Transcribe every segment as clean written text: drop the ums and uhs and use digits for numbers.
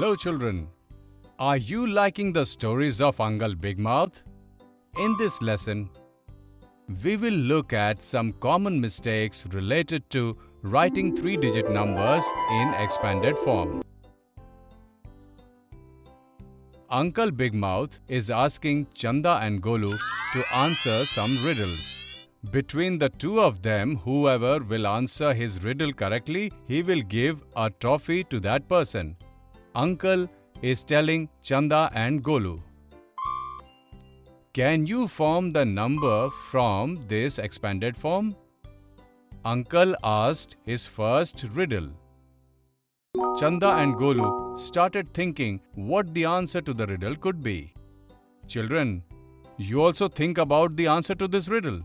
Hello children, are you liking the stories of Uncle Big Mouth? In this lesson, we will look at some common mistakes related to writing three-digit numbers in expanded form. Uncle Big Mouth is asking Chanda and Golu to answer some riddles. Between the two of them, whoever will answer his riddle correctly, he will give a trophy to that person. Uncle is telling Chanda and Golu, "Can you form the number from this expanded form?" Uncle asked his first riddle. Chanda and Golu started thinking what the answer to the riddle could be. Children, you also think about the answer to this riddle.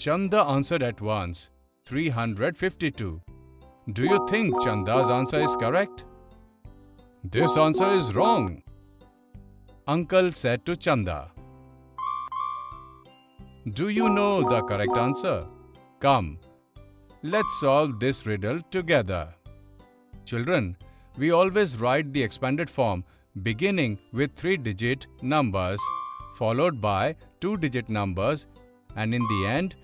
Chanda answered at once, 352. Do you think Chanda's answer is correct? This answer is wrong. Uncle said to Chanda, "Do you know the correct answer? Come, let's solve this riddle together." Children, we always write the expanded form beginning with three-digit numbers followed by two-digit numbers, and in the end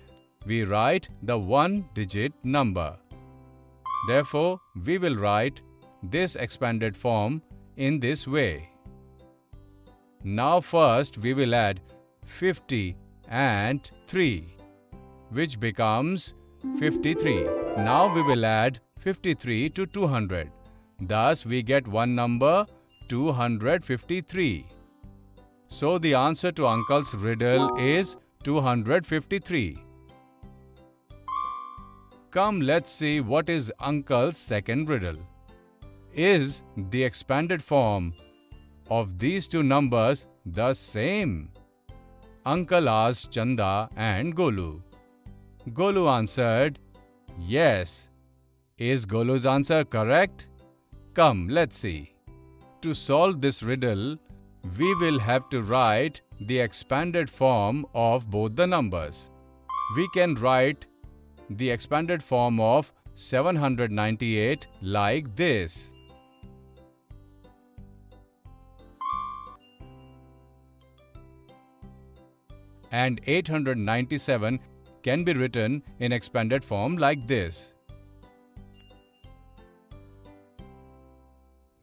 we write the one-digit number. Therefore, we will write this expanded form in this way. Now first we will add 50 and 3, which becomes 53. Now we will add 53 to 200. Thus we get one number, 253. So the answer to Uncle's riddle is 253. Come, let's see what is Uncle's second riddle. Is the expanded form of these two numbers the same? Uncle asked Chanda and Golu. Golu answered, yes. Is Golu's answer correct? Come, let's see. To solve this riddle, we will have to write the expanded form of both the numbers. We can write the expanded form of 798 like this. And 897 can be written in expanded form like this.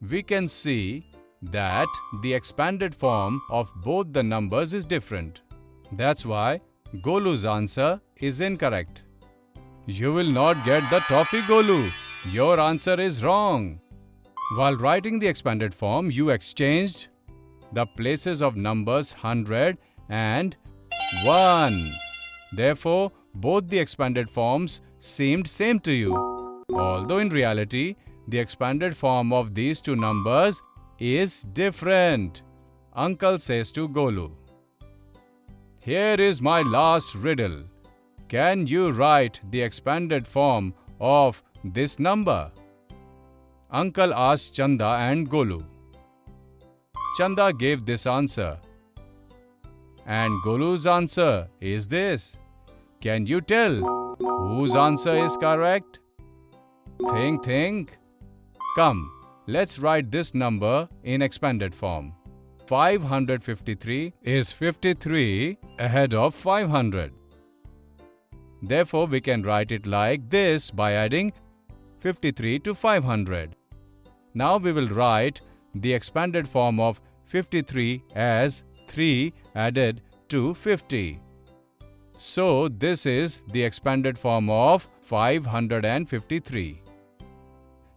We can see that the expanded form of both the numbers is different. That's why Golu's answer is incorrect. You will not get the trophy, Golu. Your answer is wrong. While writing the expanded form, you exchanged the places of numbers 100 and 1. Therefore, both the expanded forms seemed same to you. Although in reality, the expanded form of these two numbers is different. Uncle says to Golu, "Here is my last riddle. Can you write the expanded form of this number?" Uncle asked Chanda and Golu. Chanda gave this answer. And Golu's answer is this. Can you tell whose answer is correct? Think. Come, let's write this number in expanded form. 553 is 53 ahead of 500. Therefore, we can write it like this by adding 53 to 500. Now we will write the expanded form of 53 as 3 added to 50. So this is the expanded form of 553.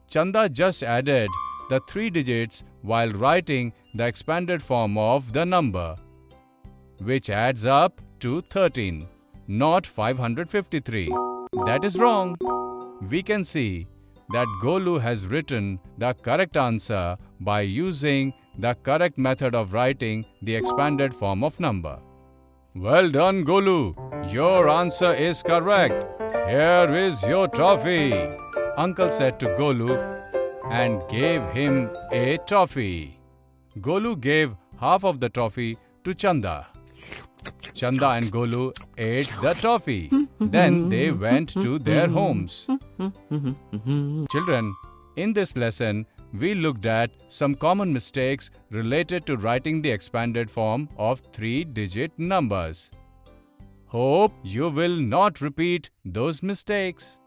Chanda just added the three digits while writing the expanded form of the number, which adds up to 13, not 553. That is wrong. We can see that Golu has written the correct answer by using the correct method of writing the expanded form of number. Well done, Golu. Your answer is correct. Here is your trophy. Uncle said to Golu and gave him a trophy. Golu gave half of the trophy to Chanda. Chanda and Golu ate the toffee. Then they went to their homes. Children, in this lesson, we looked at some common mistakes related to writing the expanded form of 3-digit numbers. Hope you will not repeat those mistakes.